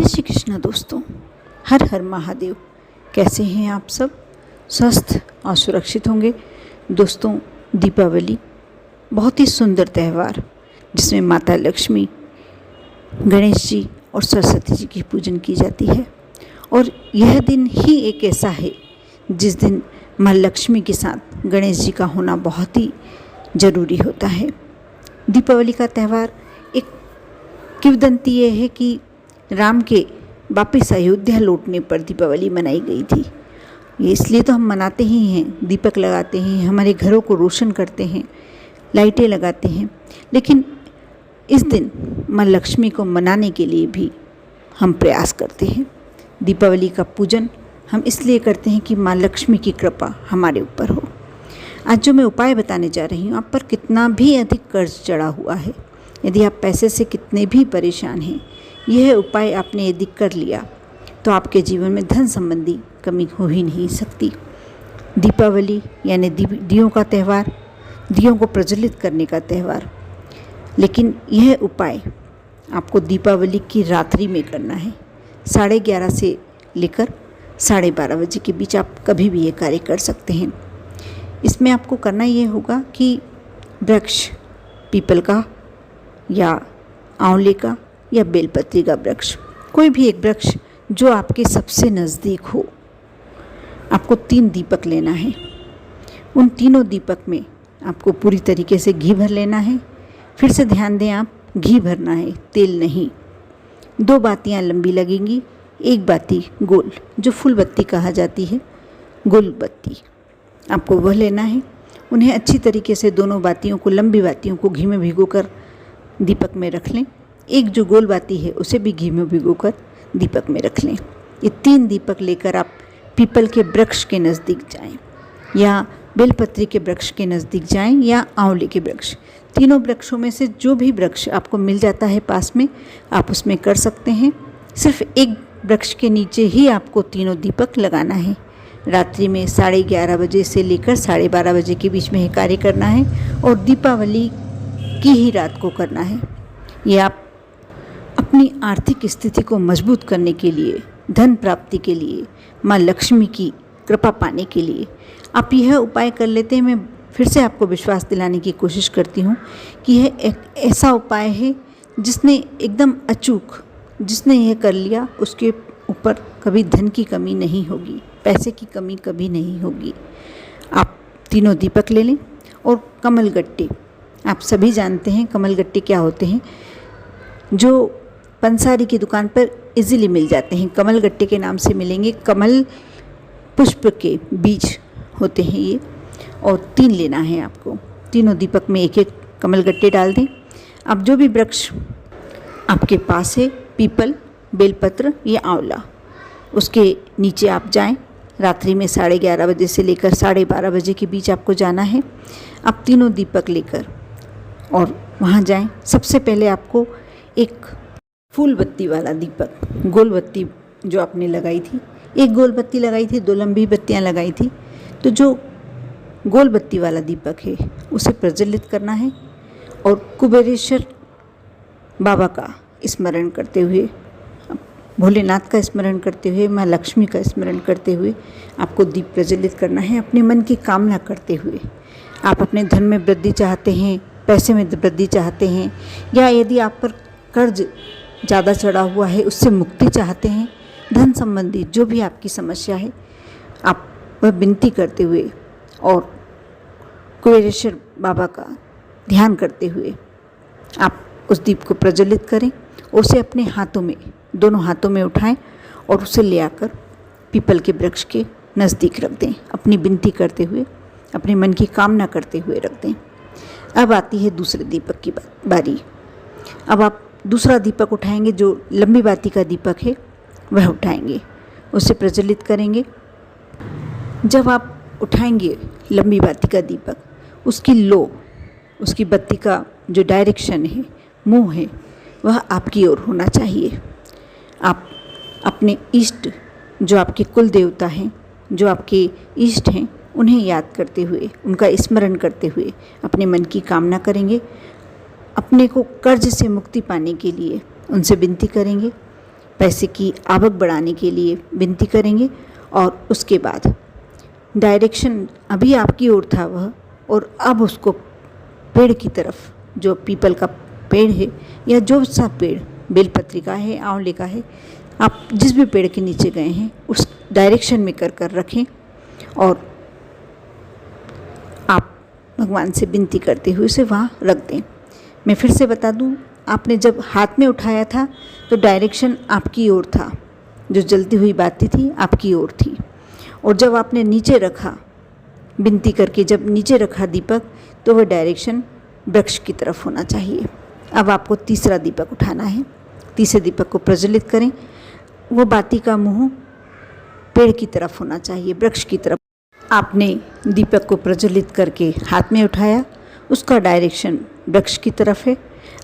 श्री कृष्णा दोस्तों, हर हर महादेव। कैसे हैं आप सब? स्वस्थ और सुरक्षित होंगे। दोस्तों, दीपावली बहुत ही सुंदर त्यौहार जिसमें माता लक्ष्मी, गणेश जी और सरस्वती जी की पूजन की जाती है। और यह दिन ही एक ऐसा है जिस दिन माँ लक्ष्मी के साथ गणेश जी का होना बहुत ही ज़रूरी होता है। दीपावली का त्यौहार एक किंवदंती ये है कि राम के वापस अयोध्या लौटने पर दीपावली मनाई गई थी। ये इसलिए तो हम मनाते ही हैं, दीपक लगाते हैं, हमारे घरों को रोशन करते हैं, लाइटें लगाते हैं। लेकिन इस दिन माँ लक्ष्मी को मनाने के लिए भी हम प्रयास करते हैं। दीपावली का पूजन हम इसलिए करते हैं कि माँ लक्ष्मी की कृपा हमारे ऊपर हो। आज जो मैं उपाय बताने जा रही हूँ, आप पर कितना भी अधिक कर्ज चढ़ा हुआ है, यदि आप पैसे से कितने भी परेशान हैं, यह उपाय आपने यदि कर लिया तो आपके जीवन में धन संबंधी कमी हो ही नहीं सकती। दीपावली यानी दियों का त्यौहार, दियों को प्रज्वलित करने का त्यौहार। लेकिन यह उपाय आपको दीपावली की रात्रि में करना है। 11:30 से लेकर 12:30 बजे के बीच आप कभी भी ये कार्य कर सकते हैं। इसमें आपको करना ये होगा कि वृक्ष पीपल का या आंवले का या बेलपत्री का वृक्ष, कोई भी एक वृक्ष जो आपके सबसे नज़दीक हो, आपको 3 दीपक लेना है। उन तीनों दीपक में आपको पूरी तरीके से घी भर लेना है। फिर से ध्यान दें, आप घी भरना है, तेल नहीं। 2 बातियाँ लंबी लगेंगी, 1 बाती गोल, जो फूल बत्ती कहा जाती है, गोल बत्ती, आपको वह लेना है। उन्हें अच्छी तरीके से दोनों बातियों को, लंबी बातियों को घी में भिगोकर दीपक में रख लें। एक जो गोल बाती है उसे भी घी में भिगोकर दीपक में रख लें। ये 3 दीपक लेकर आप पीपल के वृक्ष के नज़दीक जाएं, या बेलपत्री के वृक्ष के नज़दीक जाएं, या आंवले के वृक्ष। तीनों वृक्षों में से जो भी वृक्ष आपको मिल जाता है पास में, आप उसमें कर सकते हैं। सिर्फ एक वृक्ष के नीचे ही आपको तीनों दीपक लगाना है। रात्रि में 11:30 बजे से लेकर 12:30 बजे के बीच में यह कार्य करना है और दीपावली की ही रात को करना है। ये आप अपनी आर्थिक स्थिति को मजबूत करने के लिए, धन प्राप्ति के लिए, माँ लक्ष्मी की कृपा पाने के लिए आप यह उपाय कर लेते हैं। मैं फिर से आपको विश्वास दिलाने की कोशिश करती हूँ कि यह एक ऐसा उपाय है जिसने एकदम अचूक, जिसने यह कर लिया उसके ऊपर कभी धन की कमी नहीं होगी, पैसे की कमी कभी नहीं होगी। आप तीनों दीपक ले लें और कमल गट्टे, आप सभी जानते हैं कमल गट्टे क्या होते हैं, जो पंसारी की दुकान पर इजीली मिल जाते हैं। कमल गट्टे के नाम से मिलेंगे। कमल पुष्प के बीज होते हैं ये, और 3 लेना है आपको। तीनों दीपक में 1-1 कमल गट्टे डाल दें। अब जो भी वृक्ष आपके पास है, पीपल, बेलपत्र या आंवला, उसके नीचे आप जाएं। रात्रि में 11:30 बजे से लेकर 12:30 बजे के बीच आपको जाना है। आप तीनों दीपक लेकर और वहाँ जाएं। सबसे पहले आपको एक फूल बत्ती वाला दीपक, गोल बत्ती जो आपने लगाई थी, 1 गोल बत्ती लगाई थी, 2 लंबी बत्तियाँ लगाई थी, तो जो गोल बत्ती वाला दीपक है उसे प्रज्वलित करना है और कुबेरेश्वर बाबा का स्मरण करते हुए, भोलेनाथ का स्मरण करते हुए, माँ लक्ष्मी का स्मरण करते हुए आपको दीप प्रज्वलित करना है, अपने मन की कामना करते हुए। आप अपने धन में वृद्धि चाहते हैं, पैसे में वृद्धि चाहते हैं, या यदि आप पर कर्ज ज़्यादा चढ़ा हुआ है उससे मुक्ति चाहते हैं, धन संबंधी जो भी आपकी समस्या है, आप वह विनती करते हुए और कुबेरेश्वर बाबा का ध्यान करते हुए आप उस दीप को प्रज्वलित करें। उसे अपने हाथों में, दोनों हाथों में उठाएं और उसे ले आकर पीपल के वृक्ष के नज़दीक रख दें। अपनी विनती करते हुए, अपने मन की कामना करते हुए रख दें। अब आती है दूसरे दीपक की बारी। अब आप दूसरा दीपक उठाएंगे, जो लंबी बाती का दीपक है वह उठाएंगे, उसे प्रज्वलित करेंगे। जब आप उठाएंगे लंबी बाती का दीपक, उसकी लो, उसकी बत्ती का जो डायरेक्शन है, मुंह है, वह आपकी ओर होना चाहिए। आप अपने इष्ट, जो आपके कुल देवता हैं, जो आपके इष्ट हैं, उन्हें याद करते हुए, उनका स्मरण करते हुए अपने मन की कामना करेंगे। अपने को कर्ज से मुक्ति पाने के लिए उनसे विनती करेंगे पैसे की आवक बढ़ाने के लिए विनती करेंगे। और उसके बाद डायरेक्शन अभी आपकी ओर था वह, और अब उसको पेड़ की तरफ, जो पीपल का पेड़ है या जो सा पेड़, बेलपत्री का है, आंवले का है, आप जिस भी पेड़ के नीचे गए हैं उस डायरेक्शन में कर कर रखें और आप भगवान से विनती करते हुए उसे वहाँ रख दें। मैं फिर से बता दूँ, आपने जब हाथ में उठाया था तो डायरेक्शन आपकी ओर था, जो जलती हुई बाती थी आपकी ओर थी, और जब आपने नीचे रखा विनती करके, जब नीचे रखा दीपक, तो वह डायरेक्शन वृक्ष की तरफ होना चाहिए। अब आपको तीसरा दीपक उठाना है। तीसरे दीपक को प्रज्वलित करें, वो बाती का मुंह पेड़ की तरफ होना चाहिए, वृक्ष की तरफ। आपने दीपक को प्रज्वलित करके हाथ में उठाया, उसका डायरेक्शन वृक्ष की तरफ है।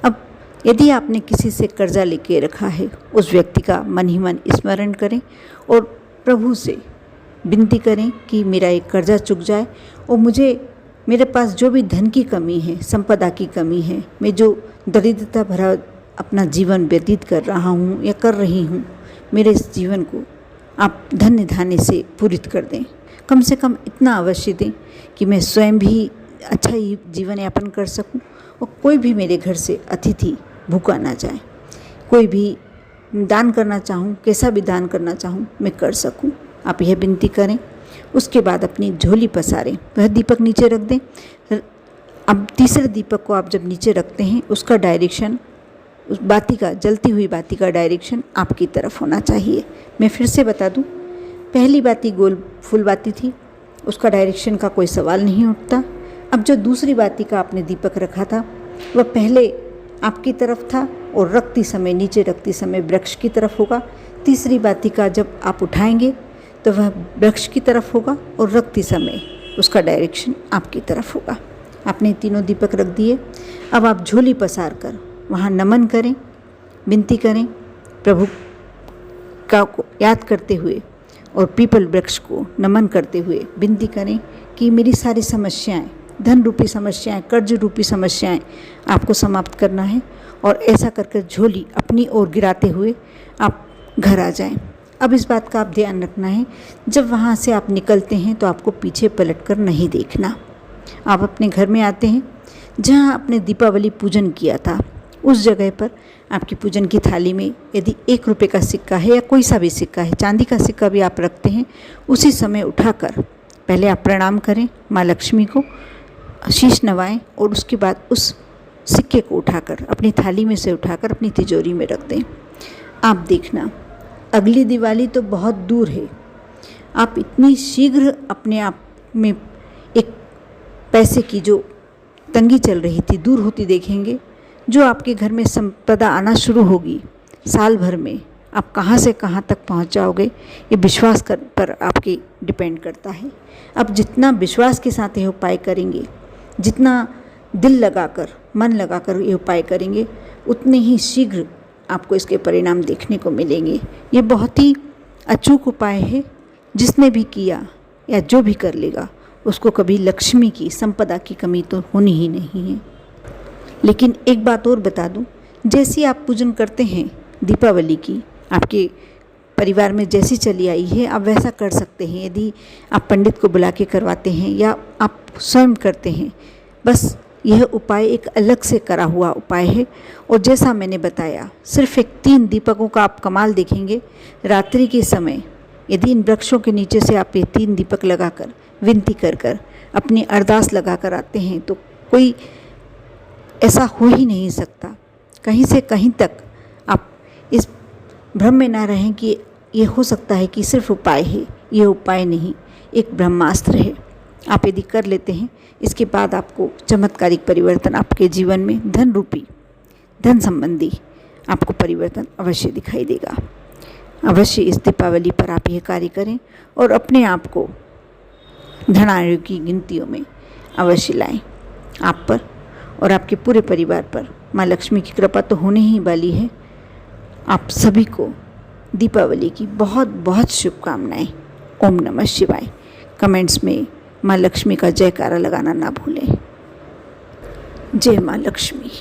अब यदि आपने किसी से कर्जा लेके रखा है, उस व्यक्ति का मन ही मन स्मरण करें और प्रभु से विनती करें कि मेरा एक कर्जा चुक जाए और मेरे पास जो भी धन की कमी है, संपदा की कमी है, मैं जो दरिद्रता भरा अपना जीवन व्यतीत कर रहा हूँ या कर रही हूँ, मेरे इस जीवन को आप धन्य धान्य से पूरित कर दें। कम से कम इतना अवश्य दें कि मैं स्वयं भी अच्छा ही जीवन यापन कर सकूं और कोई भी मेरे घर से अतिथि भूखा ना जाए। कोई भी दान करना चाहूँ, कैसा भी दान करना चाहूँ, मैं कर सकूँ। आप यह विनती करें। उसके बाद अपनी झोली पसारें, वह दीपक नीचे रख दें। अब तीसरे दीपक को आप जब नीचे रखते हैं, उसका डायरेक्शन, उस बाती का, जलती हुई बाती का डायरेक्शन आपकी तरफ होना चाहिए। मैं फिर से बता दूं, पहली बाती गोल फुल बाती थी, उसका डायरेक्शन का कोई सवाल नहीं उठता। अब जो दूसरी बाती का आपने दीपक रखा था, वह पहले आपकी तरफ था और रखती समय, नीचे रखती समय वृक्ष की तरफ होगा। तीसरी बाती का जब आप उठाएंगे तो वह वृक्ष की तरफ होगा और रखती समय उसका डायरेक्शन आपकी तरफ होगा। आपने तीनों दीपक रख दिए। अब आप झोली पसार कर वहाँ नमन करें, विनती करें, प्रभु का को याद करते हुए और पीपल वृक्ष को नमन करते हुए विनती करें कि मेरी सारी समस्याएं, धन रूपी समस्याएं, कर्ज रूपी समस्याएं आपको समाप्त करना है। और ऐसा कर कर झोली अपनी ओर गिराते हुए आप घर आ जाएं। अब इस बात का आप ध्यान रखना है, जब वहाँ से आप निकलते हैं तो आपको पीछे पलट कर नहीं देखना। आप अपने घर में आते हैं, जहाँ आपने दीपावली पूजन किया था, उस जगह पर आपकी पूजन की थाली में यदि 1 रुपये का सिक्का है या कोई सा भी सिक्का है, चांदी का सिक्का भी आप रखते हैं, उसी समय उठाकर पहले आप प्रणाम करें माँ लक्ष्मी को, शीश नवाएं और उसके बाद उस सिक्के को उठाकर अपनी थाली में से उठाकर अपनी तिजोरी में रख दें। आप देखना, अगली दिवाली तो बहुत दूर है, आप इतनी शीघ्र अपने आप में एक पैसे की जो तंगी चल रही थी दूर होती देखेंगे। जो आपके घर में संपदा आना शुरू होगी, साल भर में आप कहाँ से कहाँ तक पहुँच जाओगे, ये विश्वास पर आपके डिपेंड करता है। अब जितना विश्वास के साथ ये उपाय करेंगे, जितना दिल लगाकर, मन लगाकर ये उपाय करेंगे, उतने ही शीघ्र आपको इसके परिणाम देखने को मिलेंगे। ये बहुत ही अचूक उपाय है, जिसने भी किया या जो भी कर लेगा उसको कभी लक्ष्मी की, संपदा की कमी तो होनी ही नहीं है। लेकिन एक बात और बता दूं, जैसी आप पूजन करते हैं दीपावली की, आपके परिवार में जैसी चली आई है, आप वैसा कर सकते हैं। यदि आप पंडित को बुला के करवाते हैं या आप स्वयं करते हैं, बस यह उपाय एक अलग से करा हुआ उपाय है। और जैसा मैंने बताया, सिर्फ एक 3 दीपकों का आप कमाल देखेंगे। रात्रि के समय यदि इन वृक्षों के नीचे से आप ये 3 दीपक लगाकर, विनती कर कर, अपनी अरदास लगा कर आते हैं, तो कोई ऐसा हो ही नहीं सकता। कहीं से कहीं तक आप इस भ्रम में ना रहें कि ये हो सकता है कि सिर्फ उपाय है। ये उपाय नहीं, एक ब्रह्मास्त्र है। आप यदि कर लेते हैं, इसके बाद आपको चमत्कारिक परिवर्तन आपके जीवन में धन रूपी, धन संबंधी आपको परिवर्तन अवश्य दिखाई देगा। अवश्य इस दीपावली पर आप यह कार्य करें और अपने आप को धनार्यों की गिनतियों में अवश्य लाएं। आप पर और आपके पूरे परिवार पर माँ लक्ष्मी की कृपा तो होने ही वाली है। आप सभी को दीपावली की बहुत बहुत शुभकामनाएं। ओम नमः शिवाय। कमेंट्स में माँ लक्ष्मी का जयकारा लगाना ना भूलें। जय माँ लक्ष्मी।